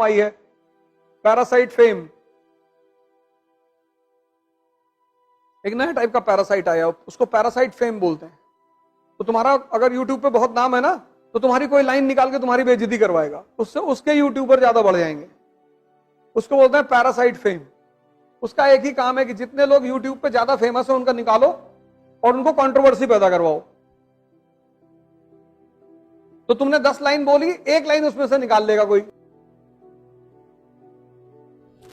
आई है, parasite fame. एक नया टाइप का पैरासाइट आया, उसको पैरासाइट फेम बोलते हैं। तो तुम्हारा अगर यूट्यूब पे बहुत नाम है ना, तो तुम्हारी कोई लाइन निकाल के तुम्हारी बेइज्जती करवाएगा, उससे उसके यूट्यूबर ज्यादा बढ़ जाएंगे। उसको बोलते हैं पैरासाइट फेम। उसका एक ही काम है कि जितने लोग यूट्यूब पे ज्यादा फेमस है उनका निकालो और उनको कंट्रोवर्सी पैदा करवाओ। तो तुमने 10 लाइन बोली, एक लाइन उसमें से निकाल लेगा कोई।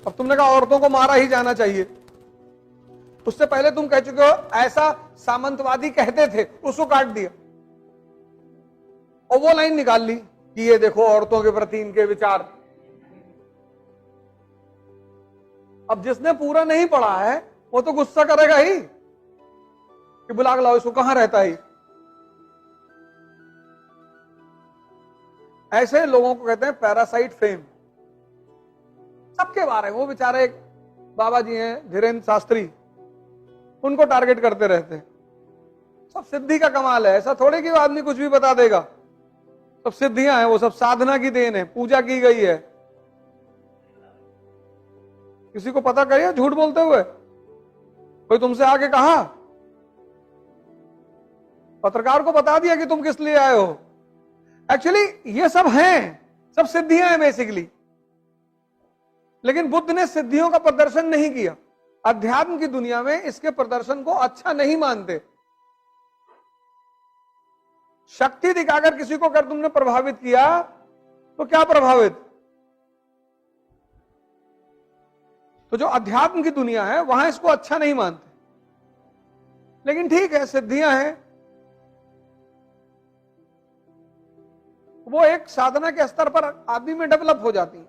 अब तुमने कहा औरतों को मारा ही जाना चाहिए, उससे पहले तुम कह चुके हो ऐसा सामंतवादी कहते थे, उसको काट दिया और वो लाइन निकाल ली कि ये देखो औरतों के प्रति इनके विचार। अब जिसने पूरा नहीं पढ़ा है वो तो गुस्सा करेगा ही कि बुला के लाओ इसको, कहां रहता है। ऐसे लोगों को कहते हैं पैरासाइट फेम। सबके बारे में वो बेचारे एक बाबा जी हैं धीरेन्द्र शास्त्री, उनको टारगेट करते रहते हैं। सब सिद्धि का कमाल है, ऐसा थोड़े कि आदमी कुछ भी बता देगा। सब सिद्धियां हैं, वो सब साधना की देन है, पूजा की गई है। किसी को पता करिए झूठ बोलते हुए कोई तुमसे आके कहा, पत्रकार को बता दिया कि तुम किस लिए आए हो। एक्चुअली ये सब हैं, सब सिद्धियां हैं बेसिकली। लेकिन बुद्ध ने सिद्धियों का प्रदर्शन नहीं किया। अध्यात्म की दुनिया में इसके प्रदर्शन को अच्छा नहीं मानते। शक्ति दिखाकर किसी को अगर तुमने प्रभावित किया तो क्या प्रभावित। तो जो अध्यात्म की दुनिया है वहां इसको अच्छा नहीं मानते। लेकिन ठीक है, सिद्धियां हैं, वो एक साधना के स्तर पर आदमी में डेवलप हो जाती है,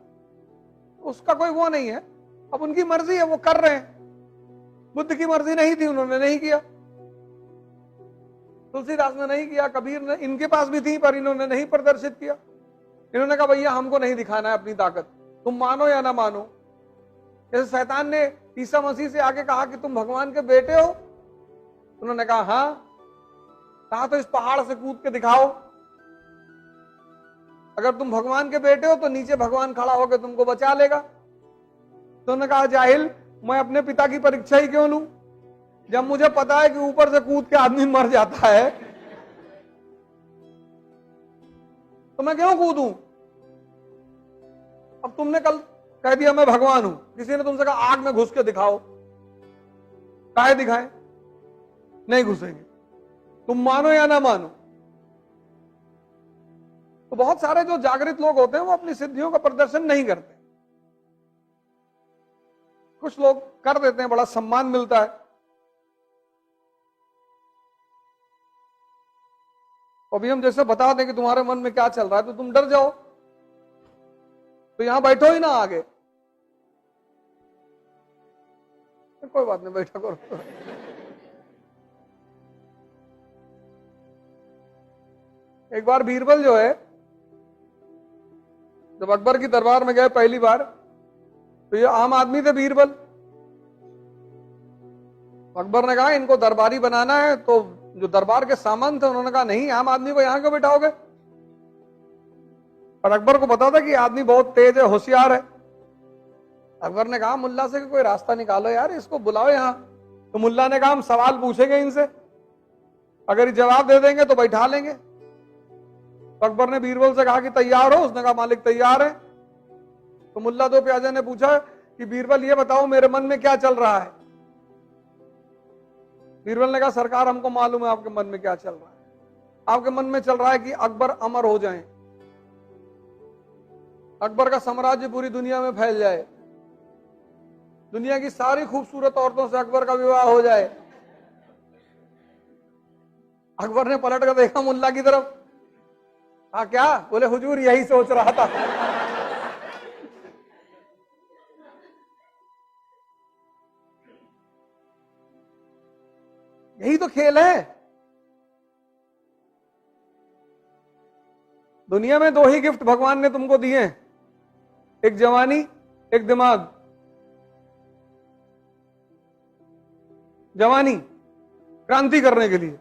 उसका कोई वो नहीं है। अब उनकी मर्जी है, वो कर रहे हैं। बुद्ध की मर्जी नहीं थी, उन्होंने नहीं किया। तुलसीदास ने नहीं किया, कबीर ने, इनके पास भी थी पर इन्होंने नहीं प्रदर्शित किया। इन्होंने कहा भैया हमको नहीं दिखाना है अपनी ताकत, तुम मानो या ना मानो। जैसे शैतान ने ईसा मसीह से आके कहा कि तुम भगवान के बेटे हो, उन्होंने कहा हाँ। कहा तो इस पहाड़ से कूद के दिखाओ, अगर तुम भगवान के बेटे हो तो नीचे भगवान खड़ा होकर तुमको बचा लेगा। तो उन्होंने कहा जाहिल, मैं अपने पिता की परीक्षा ही क्यों लूं, जब मुझे पता है कि ऊपर से कूद के आदमी मर जाता है तो मैं क्यों कूदूं। अब तुमने कल कह दिया मैं भगवान हूं, किसी ने तुमसे कहा आग में घुस के दिखाओ, काहे दिखाएं, नहीं घुसेंगे, तुम मानो या ना मानो। तो बहुत सारे जो जागृत लोग होते हैं वो अपनी सिद्धियों का प्रदर्शन नहीं करते। कुछ लोग कर देते हैं, बड़ा सम्मान मिलता है। अभी हम जैसे बता दें कि तुम्हारे मन में क्या चल रहा है तो तुम डर जाओ, तो यहां बैठो ही ना आगे। कोई बात नहीं, बैठा करो। एक बार बीरबल जो है, जब अकबर की दरबार में गए पहली बार, तो ये आम आदमी थे बीरबल। अकबर ने कहा इनको दरबारी बनाना है, तो जो दरबार के सामान थे उन्होंने कहा नहीं, आम आदमी को यहां क्यों बिठाओगे। और अकबर को पता था कि आदमी बहुत तेज है, होशियार है। अकबर ने कहा मुल्ला से कि कोई रास्ता निकालो यार, इसको बुलाओ यहां। तो मुल्ला ने कहा हम सवाल पूछेंगे इनसे, अगर ये जवाब दे देंगे तो बैठा लेंगे। तो अकबर ने बीरबल से कहा कि तैयार हो, उसने कहा मालिक तैयार है। तो मुल्ला दो प्याजे ने पूछा कि बीरबल ये बताओ मेरे मन में क्या चल रहा है। बीरबल ने कहा सरकार हमको मालूम है आपके मन में क्या चल रहा है, आपके मन में चल रहा है कि अकबर अमर हो जाए, अकबर का साम्राज्य पूरी दुनिया में फैल जाए, दुनिया की सारी खूबसूरत औरतों से अकबर का विवाह हो जाए। अकबर ने पलट कर देखा मुल्ला की तरफ, हाँ क्या बोले हुजूर यही सोच रहा था। यही तो खेल है। दुनिया में दो ही गिफ्ट भगवान ने तुमको दिए हैं, एक जवानी, एक दिमाग। जवानी क्रांति करने के लिए।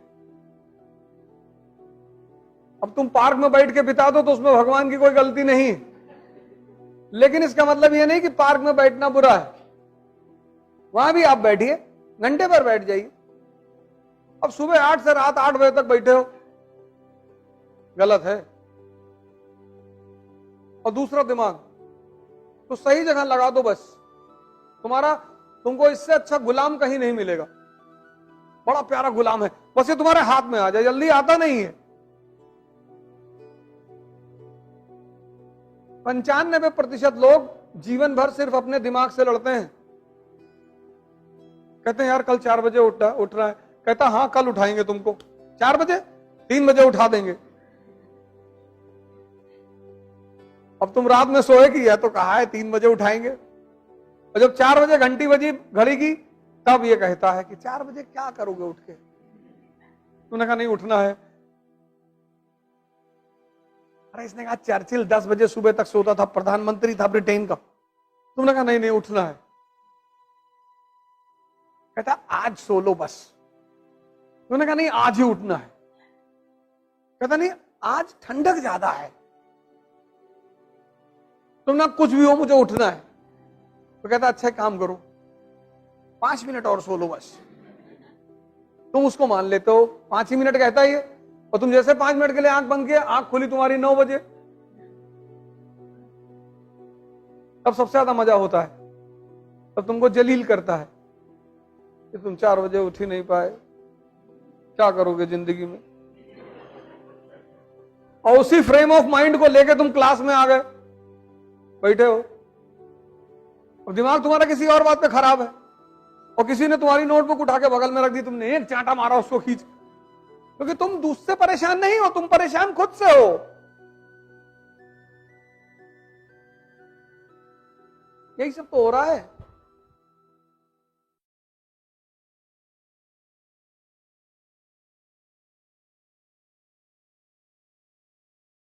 अब तुम पार्क में बैठ के बिता दो तो उसमें भगवान की कोई गलती नहीं। लेकिन इसका मतलब यह नहीं कि पार्क में बैठना बुरा है, वहां भी आप बैठिए, घंटे भर बैठ जाइए। अब सुबह 8 से रात 8 बजे तक बैठे हो, गलत है। और दूसरा दिमाग तो सही जगह लगा दो बस, तुमको इससे अच्छा गुलाम कहीं नहीं मिलेगा। बड़ा प्यारा गुलाम है, बस ये तुम्हारे हाथ में आ जाए, जल्दी आता नहीं है। 95% लोग जीवन भर सिर्फ अपने दिमाग से लड़ते हैं। कहते हैं यार कल 4 बजे उठ रहा है, कहता हाँ कल उठाएंगे तुमको 4 बजे, 3 बजे उठा देंगे। अब तुम रात में सोए कि या तो कहा है 3 बजे उठाएंगे, और जब 4 बजे घंटी बजी घड़ी की, तब ये कहता है कि 4 बजे क्या करोगे उठ के। तुमने कहा नहीं उठना है। अरे इसने कहा चर्चिल 10 बजे सुबह तक सोता था, प्रधानमंत्री था ब्रिटेन का। तुमने कहा नहीं नहीं उठना है। कहता आज सो लो बस। तुमने कहा नहीं आज ही उठना है। कहता नहीं आज ठंडक ज्यादा है। तुमने कुछ भी हो मुझे उठना है। तो कहता अच्छा काम करो 5 मिनट और सो लो बस। तुम उसको मान लेते हो, 5 ही मिनट कहता है ये, और तुम जैसे 5 मिनट के लिए आंख बंद किया, आंख खुली तुम्हारी 9 बजे। तब सबसे ज्यादा मजा होता है, तब तुमको जलील करता है कि तुम 4 बजे उठ ही नहीं पाए, क्या करोगे जिंदगी में। और उसी फ्रेम ऑफ माइंड को लेके तुम क्लास में आ गए, बैठे हो, और दिमाग तुम्हारा किसी और बात पे खराब है, और किसी ने तुम्हारी नोटबुक उठा के बगल में रख दी, तुमने एक चांटा मारा उसको खींच, क्योंकि तुम दूसरे परेशान नहीं हो, तुम परेशान खुद से हो। यही सब तो हो रहा है।